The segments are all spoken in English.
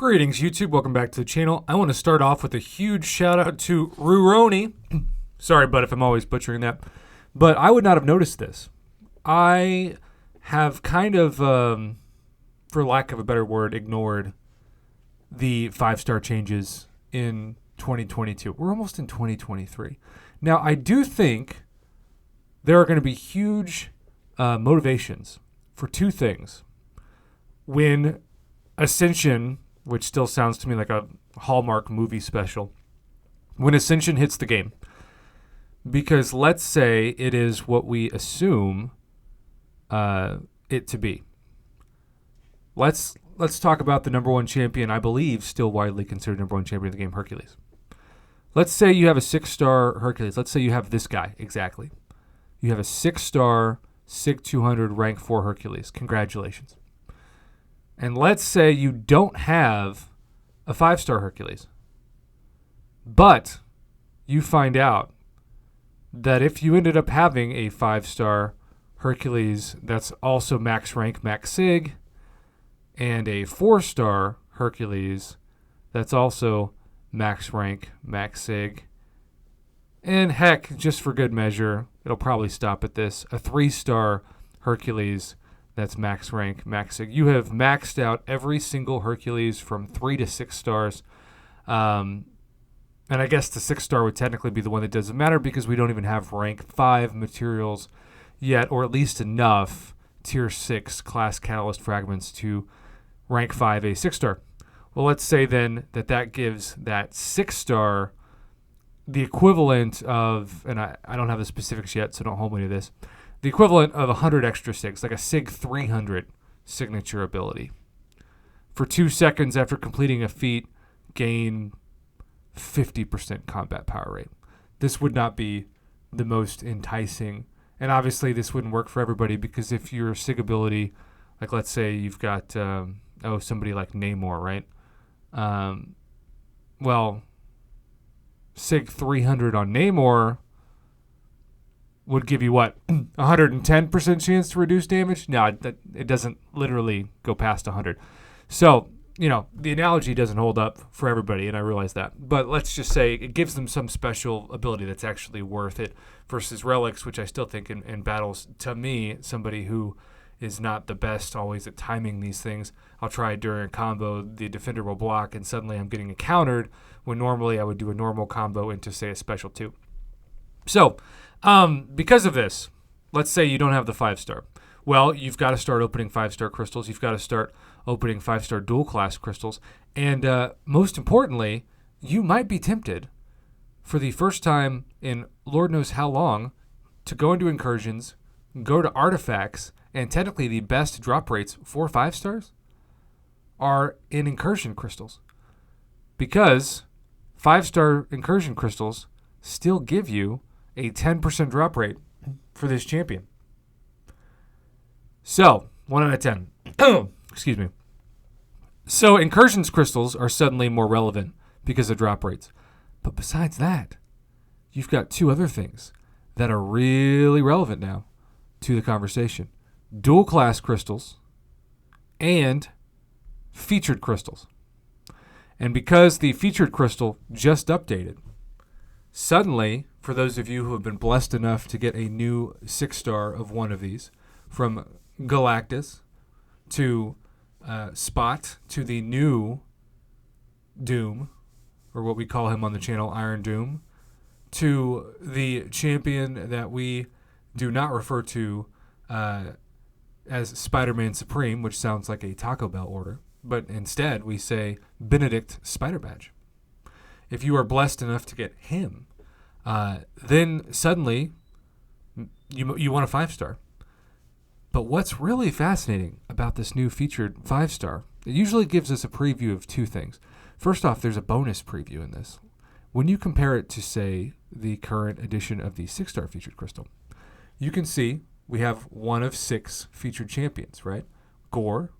Greetings, YouTube. Welcome back to the channel. I want to start off with a huge shout out to Ruroni. Sorry, bud, if I'm always butchering that. But I would not have noticed this. I have kind of, for lack of a better word, ignored the 5-star changes in 2022. We're almost in 2023. Now, I do think there are going to be huge motivations for two things. When Ascension, which still sounds to me like a Hallmark movie special, when Ascension hits the game, because let's say it is what we assume it to be. Let's talk about the number one champion, I believe, still widely considered number one champion of the game, Hercules. Let's say you have a 6-star Hercules. Let's say you have this guy, exactly. You have a 6-star SIG 200 rank 4 Hercules. Congratulations. And let's say you don't have a 5-star Hercules. But you find out that if you ended up having a 5-star Hercules that's also max rank, max SIG, and a 4-star Hercules that's also max rank, max SIG, and heck, just for good measure, it'll probably stop at this, a 3-star Hercules that's max rank, max SIG. You have maxed out every single Hercules from 3 to 6 stars. And I guess the 6-star would technically be the one that doesn't matter because we don't even have rank 5 materials yet, or at least enough tier 6 class catalyst fragments to rank 5 a 6-star. Well, let's say then that gives that 6-star the equivalent of, and I don't have the specifics yet, so don't hold me to this, the equivalent of 100 extra SIGs, like a SIG 300 signature ability. For 2 seconds after completing a feat, gain 50% combat power rate. This would not be the most enticing. And obviously this wouldn't work for everybody because if your SIG ability, like let's say you've got, somebody like Namor, right? Well, SIG 300 on Namor would give you what, 110% chance to reduce damage? No, it doesn't literally go past 100. So, the analogy doesn't hold up for everybody, and I realize that. But let's just say it gives them some special ability that's actually worth it versus relics, which I still think in battles, to me, somebody who is not the best always at timing these things, I'll try during a combo, the defender will block, and suddenly I'm getting countered when normally I would do a normal combo into, say, a special 2. So, because of this, let's say you don't have the 5-star. Well, you've got to start opening 5-star crystals. You've got to start opening 5-star dual class crystals. And most importantly, you might be tempted for the first time in Lord knows how long to go into incursions, go to artifacts, and technically the best drop rates for 5-stars are in incursion crystals. Because 5-star incursion crystals still give you a 10% drop rate for this champion. So, 1 out of 10. Excuse me. So, incursions crystals are suddenly more relevant because of drop rates. But besides that, you've got 2 other things that are really relevant now to the conversation. Dual class crystals and featured crystals. And because the featured crystal just updated, suddenly, for those of you who have been blessed enough to get a new 6-star of one of these, from Galactus to Spot to the new Doom, or what we call him on the channel, Iron Doom, to the champion that we do not refer to as Spider-Man Supreme, which sounds like a Taco Bell order, but instead we say Benedict Spider Badge. If you are blessed enough to get him, then suddenly you want a 5-star. But what's really fascinating about this new featured 5-star, it usually gives us a preview of 2 things. First off, there's a bonus preview in this. When you compare it to, say, the current edition of the 6-star featured crystal, you can see we have 1 of 6 featured champions, right? Gore,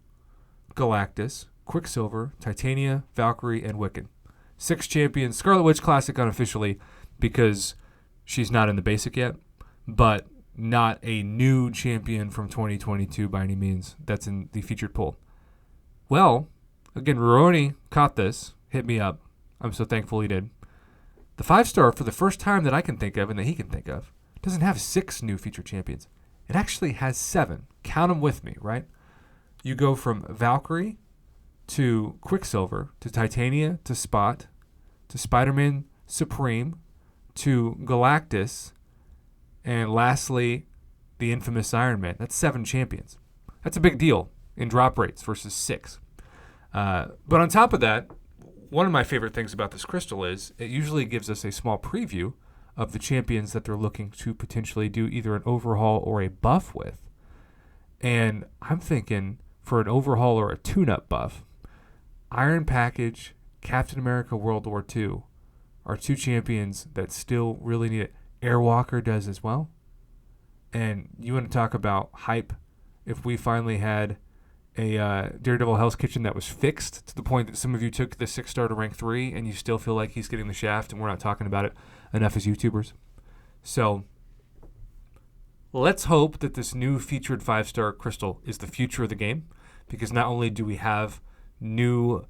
Galactus, Quicksilver, Titania, Valkyrie, and Wiccan. 6 champions. Scarlet Witch Classic unofficially because she's not in the basic yet, but not a new champion from 2022 by any means that's in the featured pool. Well, Again, Roroni caught this, hit me up. I'm so thankful he did. The 5-star, for the first time that I can think of and that he can think of, doesn't have 6 new featured champions. It actually has 7. Count them with me, right? You go from Valkyrie to Quicksilver to Titania to Spot to Spider-Man Supreme to Galactus and lastly the infamous Iron Man. That's 7 champions. That's a big deal in drop rates versus 6. But on top of that, one of my favorite things about this crystal is it usually gives us a small preview of the champions that they're looking to potentially do either an overhaul or a buff with. And I'm thinking for an overhaul or a tune-up buff, Iron Package, Captain America World War II are 2 champions that still really need it. Airwalker does as well. And you want to talk about hype if we finally had a Daredevil Hell's Kitchen that was fixed to the point that some of you took the 6-star to rank 3 and you still feel like he's getting the shaft and we're not talking about it enough as YouTubers. So let's hope that this new featured 5-star crystal is the future of the game, because not only do we have new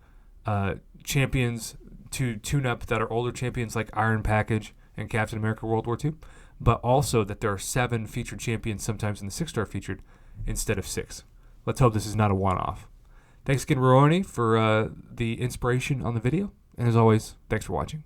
champions to tune up that are older champions like Iron Package and Captain America World War II, but also that there are 7 featured champions sometimes in the 6-star featured instead of 6. Let's hope this is not a one-off. Thanks again, Roroni, for the inspiration on the video. And as always, thanks for watching.